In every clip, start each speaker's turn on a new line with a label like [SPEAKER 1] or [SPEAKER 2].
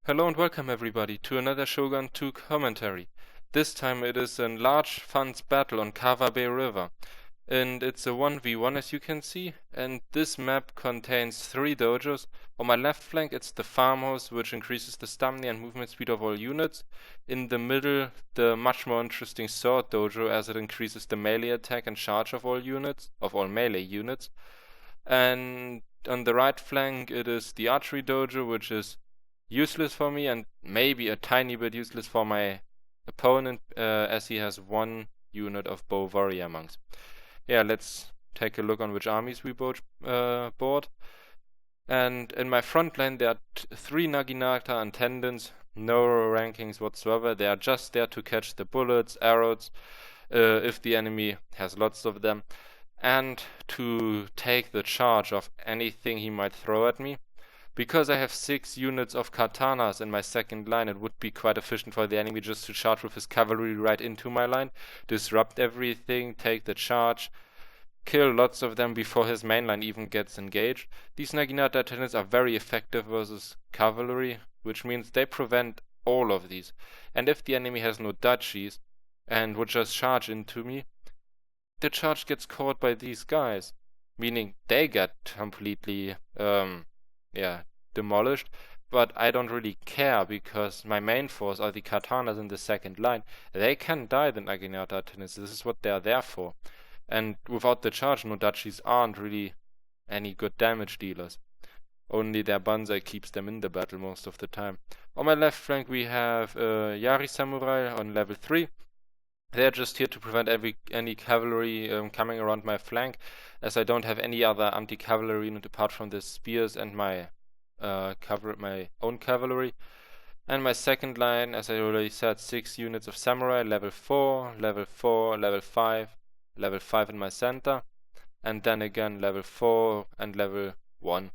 [SPEAKER 1] Hello and welcome everybody to another Shogun 2 commentary. This time it is a large fun's battle on Kawabe River. And it's a 1v1 as you can see. And this map contains 3 dojos. On my left flank it's the farmhouse, which increases the stamina and movement speed of all units. In the middle, the much more interesting sword dojo, as it increases the melee attack and charge of all units, of all melee units. And on the right flank it is the archery dojo, which is useless for me and maybe a tiny bit useless for my opponent, as he has 1 unit of bow warrior monks. Yeah, let's take a look on which armies we both bought. And in my front line there are 3 Naginata attendants, no rankings whatsoever. They are just there to catch the bullets, arrows, if the enemy has lots of them, and to take the charge of anything he might throw at me. Because I have 6 units of katanas in my second line, it would be quite efficient for the enemy just to charge with his cavalry right into my line, disrupt everything, take the charge, kill lots of them before his main line even gets engaged. These Naginata attendants are very effective versus cavalry, which means they prevent all of these. And if the enemy has no duchies and would just charge into me, the charge gets caught by these guys, meaning they get completely demolished. But I don't really care, because my main force are the katanas in the second line. They can die, the Naginata attendants. This is what they are there for. And without the charge, no duchies aren't really any good damage dealers. Only their banzai keeps them in the battle most of the time. On my left flank we have Yari Samurai on level 3. They're just here to prevent any cavalry coming around my flank, as I don't have any other anti-cavalry unit apart from the spears and my own cavalry. And my second line, as I already said, 6 units of samurai, level 4, level 4, level 5, level 5 in my center, and then again level 4 and level 1.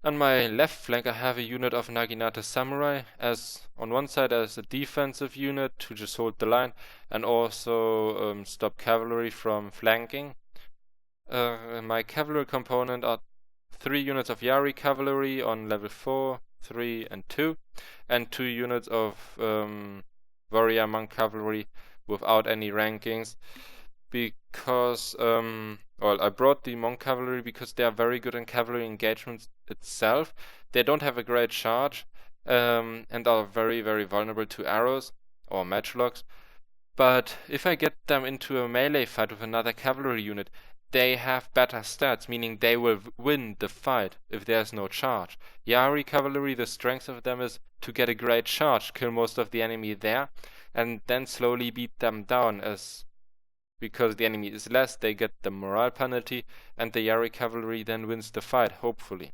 [SPEAKER 1] On my left flank I have a unit of Naginata Samurai, as on one side as a defensive unit to just hold the line and also stop cavalry from flanking. My cavalry component are 3 units of Yari cavalry on level 4, 3 and 2, and 2 units of warrior monk cavalry without any rankings, because I brought the monk cavalry because they are very good in cavalry engagements itself. They don't have a great charge and are very, very vulnerable to arrows or matchlocks. But if I get them into a melee fight with another cavalry unit, they have better stats, meaning they will win the fight if there's no charge. Yari cavalry, the strength of them is to get a great charge, kill most of the enemy there, and then slowly beat them down, as because the enemy is less, they get the morale penalty, and the Yari cavalry then wins the fight, hopefully.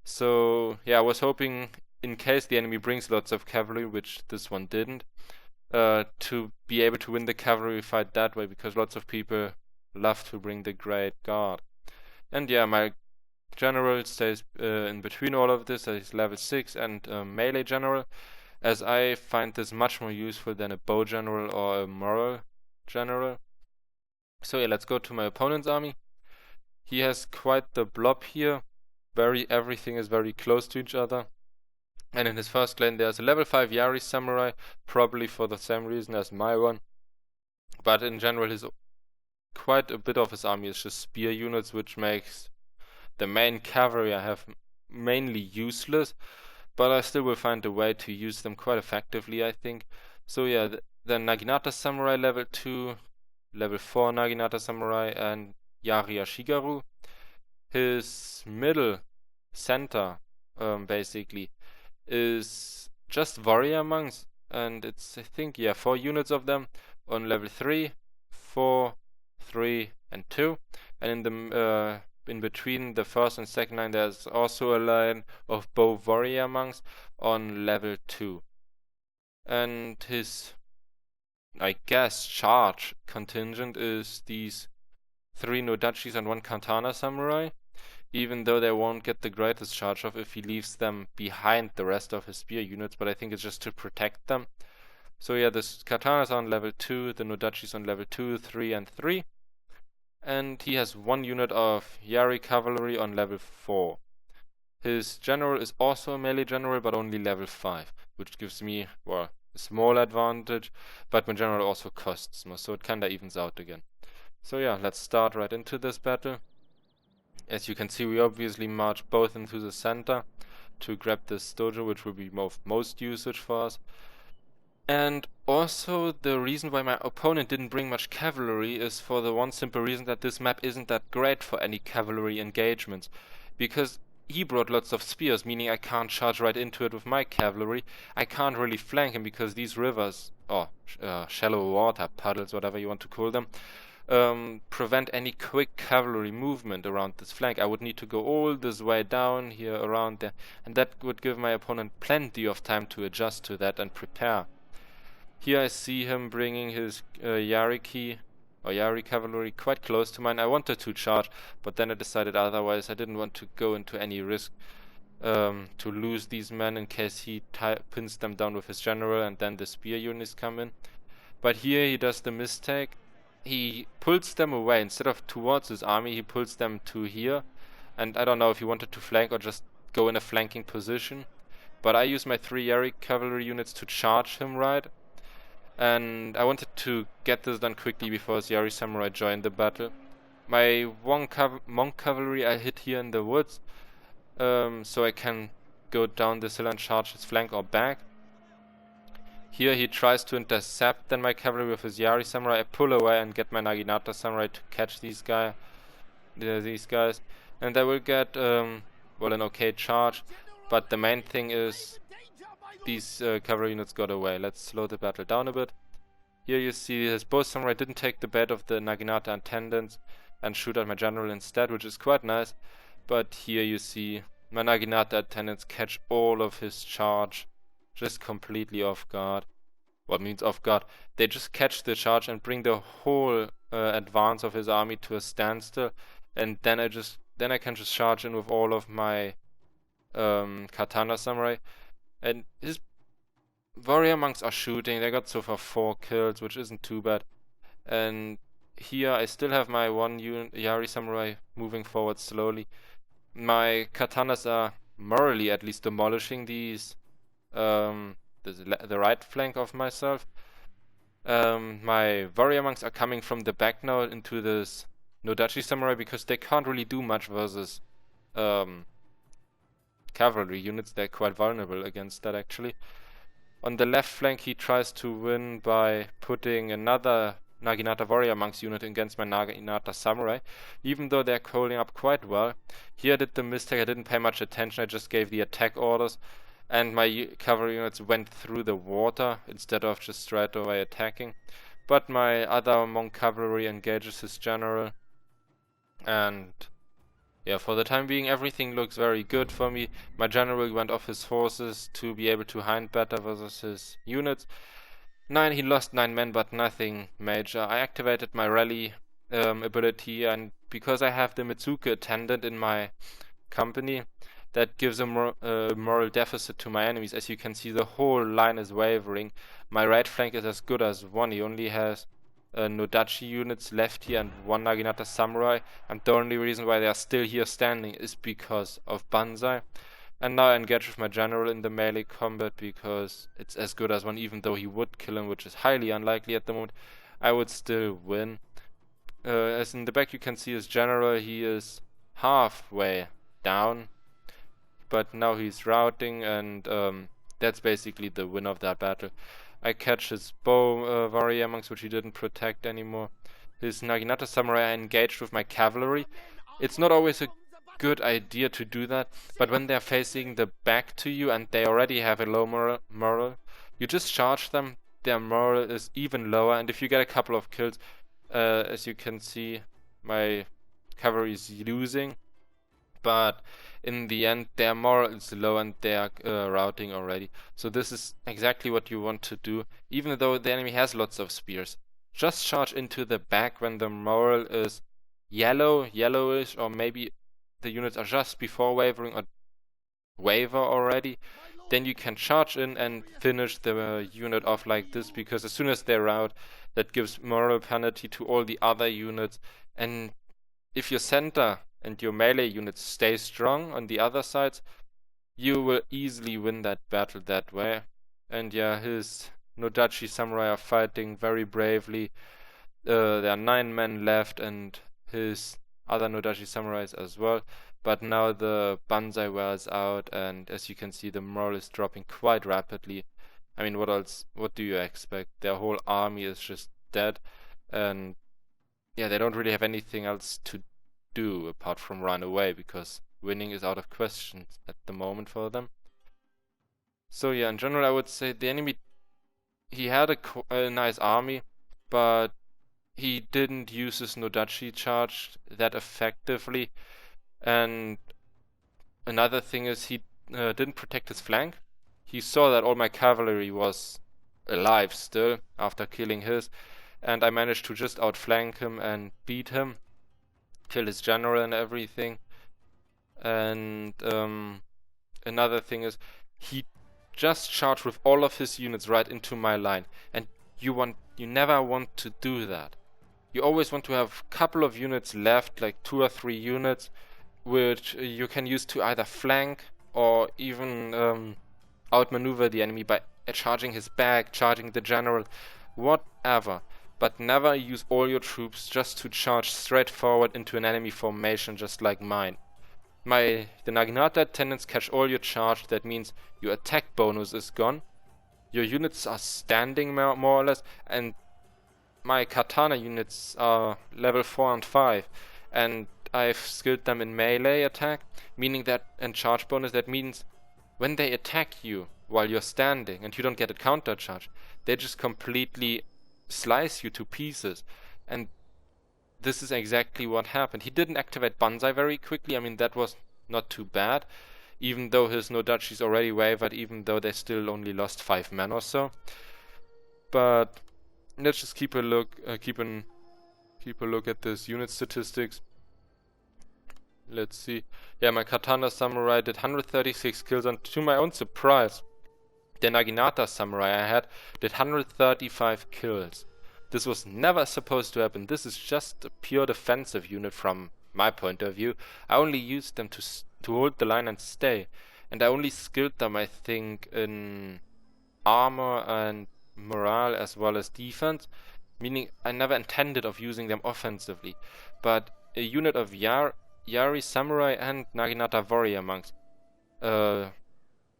[SPEAKER 1] So yeah, I was hoping, in case the enemy brings lots of cavalry, which this one didn't, to be able to win the cavalry fight that way, because lots of people love to bring the Great Guard. And yeah, my general stays in between all of this, as level 6 and melee general, as I find this much more useful than a bow general or a moral general. So yeah, let's go to my opponent's army. He has quite the blob here. Everything is very close to each other. And in his first lane there's a level 5 Yari Samurai, probably for the same reason as my one. But in general, quite a bit of his army is just spear units, which makes the main cavalry I have mainly useless. But I still will find a way to use them quite effectively, I think. So yeah, the Naginata Samurai level 2, level 4 Naginata Samurai, and Yari Ashigaru. His middle center, basically, is just warrior monks, and it's, I think, 4 units of them on level 3, 4, 3 and 2. And in the in between the first and second line there's also a line of bow warrior monks on level 2. And his, I guess, charge contingent is these 3 Nodachis and 1 Katana Samurai, even though they won't get the greatest charge off if he leaves them behind the rest of his spear units, but I think it's just to protect them. So yeah, the Katanas are on level 2, the Nodachis on level 2, 3 and 3, and he has 1 unit of Yari cavalry on level 4. His general is also a melee general, but only level 5, which gives me, well, a small advantage, but my general also costs more, so it kinda evens out again. So yeah, let's start right into this battle. As you can see, we obviously march both into the center to grab this dojo, which will be most usage for us. And also, the reason why my opponent didn't bring much cavalry is for the one simple reason that this map isn't that great for any cavalry engagements. Because he brought lots of spears, meaning I can't charge right into it with my cavalry. I can't really flank him because these rivers, or shallow water puddles, whatever you want to call them, prevent any quick cavalry movement around this flank. I would need to go all this way down here, around there, and that would give my opponent plenty of time to adjust to that and prepare. Here I see him bringing his Yari cavalry quite close to mine. I wanted to charge, but then I decided otherwise. I didn't want to go into any risk to lose these men in case he pins them down with his general and then the spear units come in. But here he does the mistake. He pulls them away. Instead of towards his army, he pulls them to here. And I don't know if he wanted to flank or just go in a flanking position. But I use my 3 Yari cavalry units to charge him right. And I wanted to get this done quickly before his Yari samurai joined the battle. My monk cavalry I hit here in the woods, so I can go down this hill and charge his flank or back. Here he tries to intercept then my cavalry with his Yari samurai. I pull away and get my Naginata samurai to catch these guys, and I will get well, an okay charge. But the main thing is these cavalry units got away. Let's slow the battle down a bit. Here you see his bow samurai didn't take the bait of the Naginata attendants and shoot at my general instead, which is quite nice. But here you see my Naginata attendants catch all of his charge just completely off guard. What means off guard? They just catch the charge and bring the whole advance of his army to a standstill, and then I can just charge in with all of my katana samurai. And his warrior monks are shooting. They got so far 4 kills, which isn't too bad. And here I still have my 1 Yari samurai moving forward slowly. My katanas are morally at least demolishing these the right flank of myself. My warrior monks are coming from the back now into this Nodachi samurai because they can't really do much versus cavalry units. They're quite vulnerable against that actually. On the left flank he tries to win by putting another Naginata warrior monks unit against my Naginata samurai, even though they're holding up quite well. Here I did the mistake, I didn't pay much attention, I just gave the attack orders, and my cavalry units went through the water instead of just straight away attacking. But my other monk cavalry engages his general, and yeah, for the time being everything looks very good for me. My general went off his horses to be able to hind better versus his units. He lost 9 men, but nothing major. I activated my rally ability, and because I have the Mitsuke attendant in my company, that gives a moral deficit to my enemies. As you can see, the whole line is wavering. My right flank is as good as one. He only has Nodachi units left here and 1 Naginata samurai, and the only reason why they are still here standing is because of Banzai. And now I engage with my general in the melee combat because it's as good as one, even though he would kill him, which is highly unlikely at the moment. I would still win. As in the back you can see his general, he is halfway down, but now he's routing, and that's basically the win of that battle. I catch his bow warrior monks, which he didn't protect anymore. His Naginata samurai I engaged with my cavalry. It's not always a good idea to do that, but when they're facing the back to you and they already have a low moral, you just charge them. Their moral is even lower, and if you get a couple of kills, as you can see, my cavalry is losing, but in the end their moral is low and they are routing already. So this is exactly what you want to do, even though the enemy has lots of spears. Just charge into the back when the moral is yellowish, or maybe the units are just before wavering or waver already. Then you can charge in and finish the unit off like this, because as soon as they rout, that gives moral penalty to all the other units. And if your center and your melee units stay strong on the other sides, you will easily win that battle that way. And yeah, his Nodachi samurai are fighting very bravely. There are 9 men left, and his other Nodachi samurais as well. But now the Banzai wears out, and as you can see, the morale is dropping quite rapidly. I mean, what else? What do you expect? Their whole army is just dead, and yeah, they don't really have anything else to do apart from run away, because winning is out of question at the moment for them. So yeah, in general, I would say the enemy, he had a nice army, but he didn't use his Nodachi charge that effectively. And another thing is he didn't protect his flank. He saw that all my cavalry was alive still after killing his, and I managed to just outflank him and beat him, kill his general and everything. And another thing is he just charged with all of his units right into my line, and you never want to do that. You always want to have a couple of units left, like 2 or 3 units, which you can use to either flank or even outmaneuver the enemy by charging his back, charging the general, whatever. But never use all your troops just to charge straight forward into an enemy formation just like mine. The Naginata attendants catch all your charge. That means your attack bonus is gone. Your units are standing more or less, and my katana units are level 4 and 5, and I've skilled them in melee attack, meaning that, and charge bonus, that means when they attack you while you're standing and you don't get a counter charge, they just completely slice you to pieces. And this is exactly what happened. He didn't activate Banzai very quickly. I mean, that was not too bad, even though his Nodachis already wavered, even though they still only lost 5 men or so. But let's just keep a look at this unit statistics. Let's see. Yeah, my Katana Samurai did 136 kills, and to my own surprise, the Naginata Samurai I had did 135 kills. This was never supposed to happen. This is just a pure defensive unit from my point of view. I only used them to hold the line and stay. And I only skilled them, I think, in armor and morale as well as defense. Meaning I never intended of using them offensively. But a unit of Yari Samurai and Naginata Warrior Monks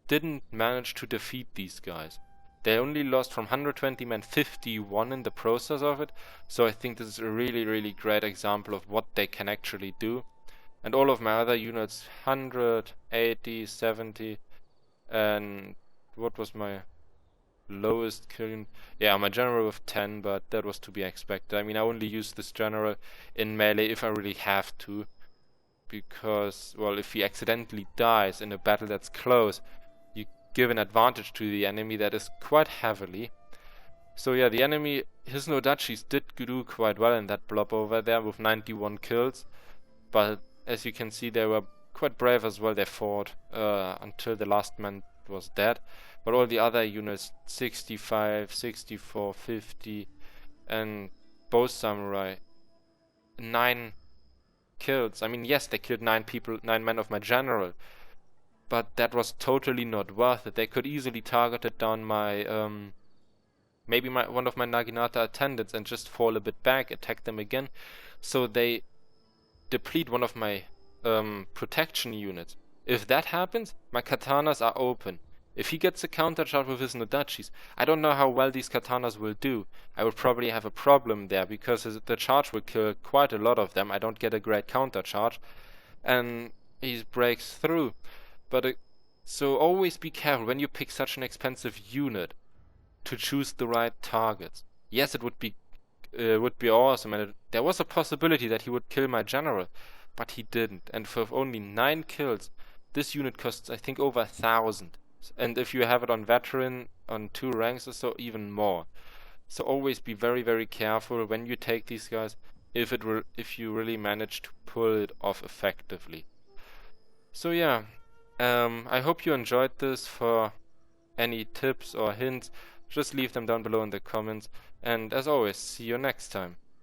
[SPEAKER 1] didn't manage to defeat these guys. They only lost from 120 men 51 in the process of it, so I think this is a really great example of what they can actually do. And all of my other units, 180, 70, and what was my lowest kill? Yeah, my general with 10, but that was to be expected. I mean, I only use this general in melee if I really have to, because, well, if he accidentally dies in a battle that's close, you give an advantage to the enemy that is quite heavily. So yeah, the enemy, his Nodachis did do quite well in that blob over there with 91 kills, but as you can see, they were quite brave as well. They fought until the last man was dead, but all the other units, 65, 64, 50, and both samurai, 9 kills. I mean, yes, they killed 9 men of my general, but that was totally not worth it. They could easily target it down my maybe one of my Naginata attendants and just fall a bit back, attack them again. So they deplete one of my protection units. If that happens, my katanas are open. If he gets a counter charge with his Nodachis, I don't know how well these katanas will do. I will probably have a problem there, because the charge will kill quite a lot of them. I don't get a great counter charge, and he breaks through. But so always be careful when you pick such an expensive unit to choose the right targets. Yes, it would be awesome, and there was a possibility that he would kill my general, but he didn't. And for only 9 kills, this unit costs, I think, over 1,000. And if you have it on veteran, on 2 ranks or so, even more. So always be very careful when you take these guys, if you really manage to pull it off effectively. So yeah, I hope you enjoyed this. For any tips or hints, just leave them down below in the comments. And as always, see you next time.